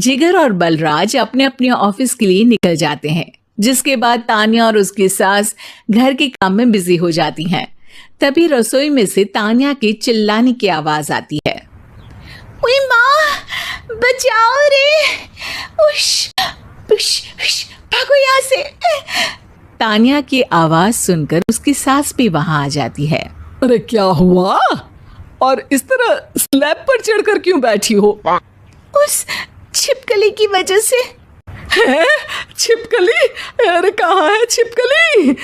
जिगर और बलराज अपने अपने ऑफिस के लिए निकल जाते हैं, जिसके बाद तान्या और उसकी सास घर के काम में बिजी हो जाती हैं। तभी रसोई में से तान्या के चिल्लाने की आवाज आती है। ओए माँ, बचाओ रे! उश, उश, उश, भागो यहाँ से! तान्या की आवाज सुनकर उसकी सास भी वहां आ जाती है। अरे क्या हुआ? और इस तरह स्लैब पर चढ़कर क्यों बैठी हो? उस छिपकली की वजह से। है? छिपकली? अरे कहाँ है छिपकली?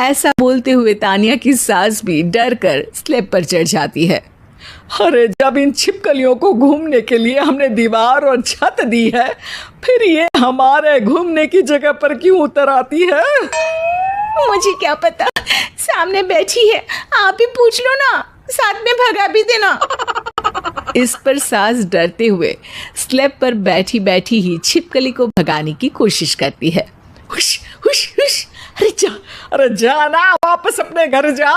ऐसा बोलते हुए तान्या की सास भी डर कर स्लैब पर चढ़ जाती है। अरे जब इन छिपकलियों को घूमने के लिए हमने दीवार और छत दी है, फिर ये हमारे घूमने की जगह पर क्यों उतर आती है? मुझे क्या पता, सामने बैठी है, आप ही पूछ लो ना, साथ में भगा भी देना। इस पर सास डरते हुए स्लैब पर बैठी बैठी ही छिपकली को भगाने की कोशिश करती है। हुश, हुश, हुश, अरे जा ना, वापस अपने घर जा।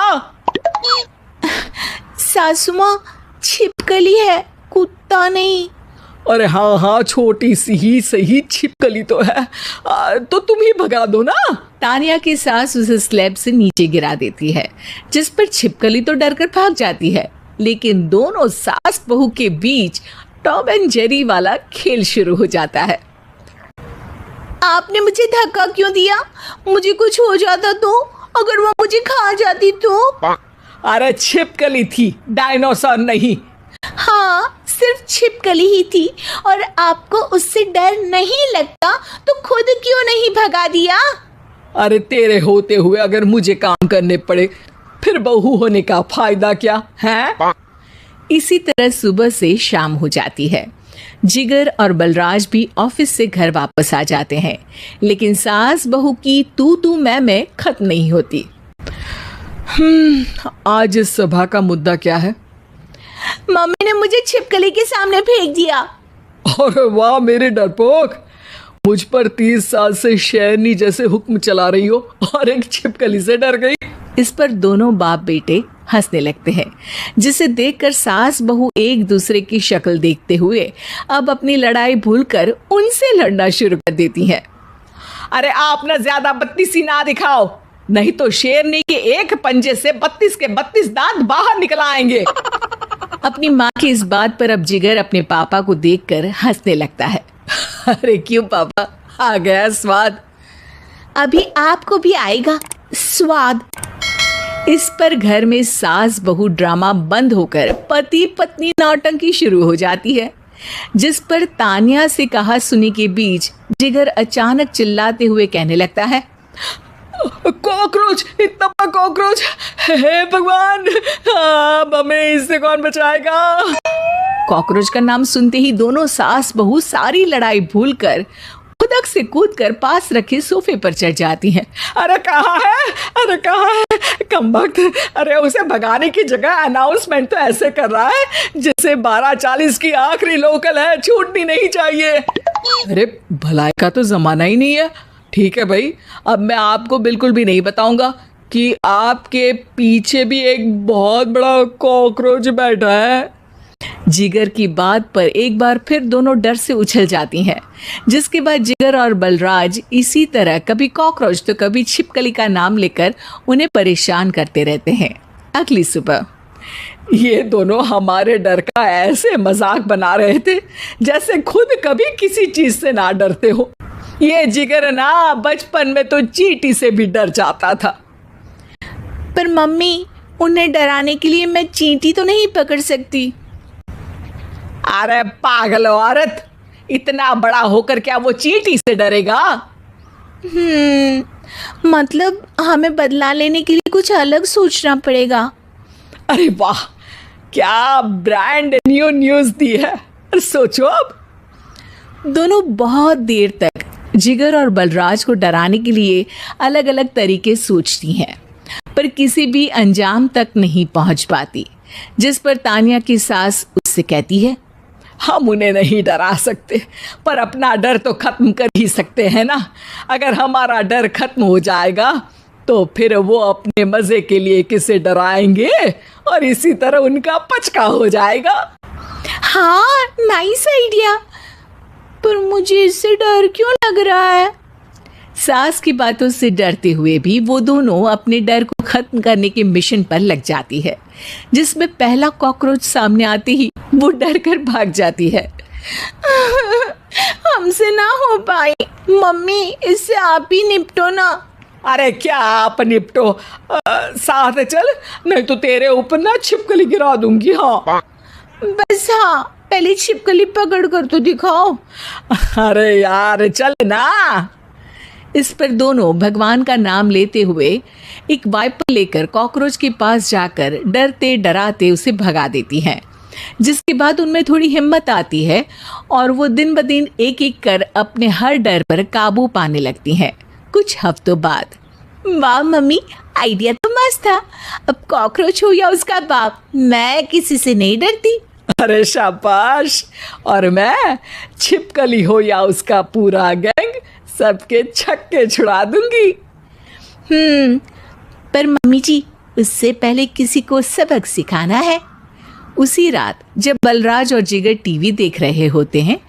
सासू माँ, छिपकली है, कुत्ता नहीं। अरे हाँ हाँ, छोटी सी ही सही छिपकली तो है, तो तुम ही भगा दो ना। तान्या की सास उसे स्लैब से नीचे गिरा देती है, जिस पर छिपकली तो डरकर भाग जाती है। लेकिन दोनों सास बहू के बीच टॉम एंड जेरी वाला खेल शुरू हो जाता है। आपने मुझे धक्का क्यों दिया? मुझे कुछ हो जाता तो? अगर वो मुझे खा जाती तो? अरे छिपकली थी, डायनासोर नहीं। हाँ, सिर्फ छिपकली ही थी, और आपको उससे डर नहीं लगता तो खुद क्यों नहीं भगा दिया? अरे तेरे होते हुए अगर मुझे काम करने पड़े, फिर बहू होने का फायदा क्या है? इसी तरह सुबह से शाम हो जाती है। जिगर और बलराज भी ऑफिस से घर वापस आ जाते हैं, लेकिन सास बहू की तू मैं खत्म नहीं होती। आज इस सभा का मुद्दा क्या है? मम्मी ने मुझे छिपकली के सामने फेंक दिया। अरे वाह मेरे डरपोक, मुझ पर 30 साल से शेरनी जैसे हुक्म चला रही हो और एक छिपकली से डर गई। इस पर दोनों बाप बेटे हंसने लगते हैं, जिसे देखकर सास बहू एक दूसरे की शक्ल देखते हुए अब अपनी लड़ाई भूलकर उनसे लड़ना शुरू कर देती हैं। अरे आप ना ज्यादा बत्तीसी ना दिखाओ, नहीं तो शेरनी के एक पंजे से 32 के 32 दांत बाहर निकल आएंगे। अपनी माँ की इस बात पर अब जिगर अपने पापा को देखकर हंसने लगता है। अरे क्यों पापा, आ गया स्वाद? अभी आपको भी आएगा स्वाद। इस पर घर में सास बहू ड्रामा बंद होकर पति पत्नी नौटंकी शुरू हो जाती है, जिस पर तान्या से कहा सुनी के बीच जिगर अचानक चिल्लाते हुए कहने लगता है, कॉकरोच, इतना बड़ा कॉकरोच! हे भगवान, हमें इससे कौन बचाएगा? कॉकरोच का नाम सुनते ही दोनों सास बहू सारी लड़ाई भूलकर खुदक से कूदकर पास रखे सोफे पर चढ़ जाती हैं। अरे कहाँ है? अरे कहाँ है? कमबख्त! अरे उसे भगाने की जगह अनाउंसमेंट तो ऐसे कर रहा है जैसे 12:40 की आखिरी लोकल है, छूटनी नहीं चाहिए। अरे भलाई का तो जमाना ही नहीं है। ठीक है भाई, अब मैं आपको बिल्कुल भी नहीं बताऊंगा कि आपके पीछे भी एक बहुत बड़ा कॉकरोच बैठा है। जिगर की बात पर एक बार फिर दोनों डर से उछल जाती हैं, जिसके बाद जिगर और बलराज इसी तरह कभी कॉकरोच तो कभी छिपकली का नाम लेकर उन्हें परेशान करते रहते हैं। अगली सुबह ये दोनों हमारे डर का ऐसे मजाक बना रहे थे जैसे खुद कभी किसी चीज से ना डरते हो। ये जिगर ना बचपन में तो चींटी से भी डर जाता था। पर मम्मी, उन्हें डराने के लिए मैं चींटी तो नहीं पकड़ सकती। अरे पागल औरत, इतना बड़ा होकर क्या वो चींटी से डरेगा? मतलब हमें बदला लेने के लिए कुछ अलग सोचना पड़ेगा। अरे वाह, क्या ब्रांड न्यू न्यूज दी है। सोचो अब। दोनों बहुत देर तक जिगर और बलराज को डराने के लिए अलग अलग तरीके सोचती हैं, पर किसी भी अंजाम तक नहीं पहुंच पाती, जिस पर तान्या की सास उससे कहती है, हम उन्हें नहीं डरा सकते, पर अपना डर तो खत्म कर ही सकते हैं ना। अगर हमारा डर खत्म हो जाएगा तो फिर वो अपने मजे के लिए किसे डराएंगे और इसी तरह उनका पचका हो जाएगा। हाँ, नाइस आइडिया। पर मुझे इससे डर क्यों लग रहा है? सास की बातों से डरते हुए भी वो दोनों अपने डर को खत्म करने के मिशन पर लग जाती है, जिसमें पहला कॉकरोच सामने आते ही वो डर कर भाग जाती है। हमसे ना हो पाई मम्मी, इससे आप ही निपटो ना। अरे क्या आप निपटो, साथ चल, नहीं तो तेरे ऊपर ना छिपकली गिरा दूंगी। हाँ बस हाँ, पहले छिपकली पकड़ कर तो दिखाओ। अरे यार चल ना। इस पर दोनों भगवान का नाम लेते हुए एक वाइपर लेकर कॉकरोच के पास जाकर डरते डराते उसे भगा देती हैं, जिसके बाद उनमें थोड़ी हिम्मत आती है और वो दिन ब दिन एक एक कर अपने हर डर पर काबू पाने लगती हैं। कुछ हफ्तों बाद, वाह मम्मी, आइडिया तो मस्त था। अब कॉकरोच हो या उसका बाप, मैं किसी से नहीं डरती। अरे शाबाश। और मैं छिपकली हो या उसका पूरा गैंग, सबके छक्के छुड़ा दूंगी। पर मम्मी जी, उससे पहले किसी को सबक सिखाना है। उसी रात जब बलराज और जिगर टीवी देख रहे होते हैं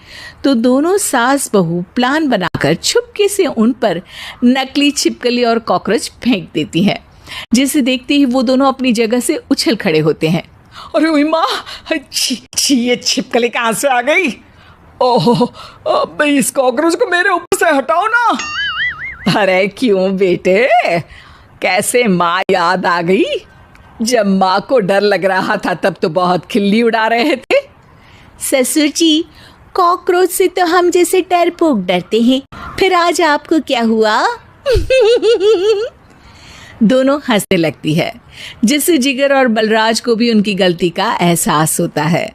तो दोनों सास बहू प्लान बनाकर छुपके से उन पर नकली छिपकली और कॉकरोच फेंक देती हैं, जिसे देखते ही वो दोनों अपनी जगह से उछल खड़े होते हैं। अरे ओए माँ, ये छिपकली कहाँ से आ गई? ओह, इस कॉकरोच को मेरे ऊपर से हटाओ ना। अरे क्यों बेटे, कैसे माँ याद आ गई? जब माँ को डर लग रहा था तब तो बहुत खिल्ली उड़ा रहे थे। ससुर जी, कॉकरोच से तो हम जैसे डरपोक डरते हैं, फिर आज आपको क्या हुआ? दोनों हंसने लगती है, जिससे जिगर और बलराज को भी उनकी गलती का एहसास होता है।